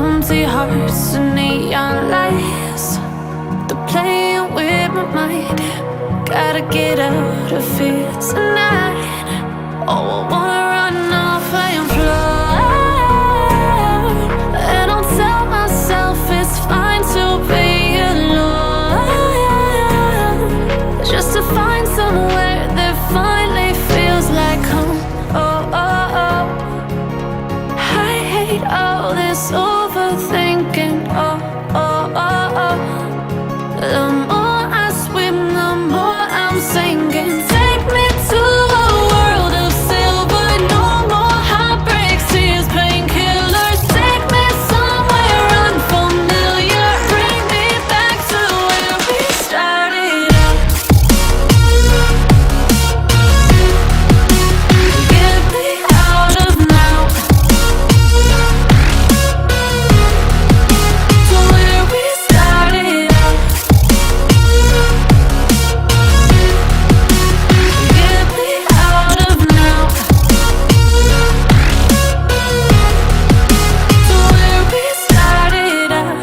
empty hearts and neon lights. They're playing with my mind. Gotta get out of here tonight. Oh, I wanna run off and fly. And I'll tell myself it's fine to be alone, just to find somewhere that finally feels like home. Oh, oh, oh. I hate all this overthinking. Oh, oh, oh, oh. The more I swim, the more I'm sinking. Take me to a world of silver. No more heartbreaks, tears, painkillers. Take me somewhere unfamiliar. Bring me back to where we started out. Get me out of now, to where we started out. Get me out of now, to where we started out.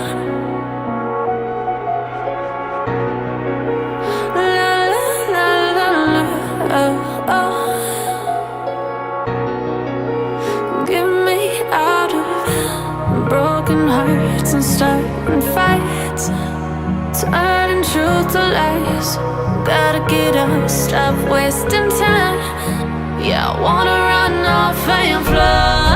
La la la la la, oh, oh. Get me out of broken hearts and starting fights, turning truth to lies. Gotta get up, stop wasting time. Yeah, I wanna run off and fly.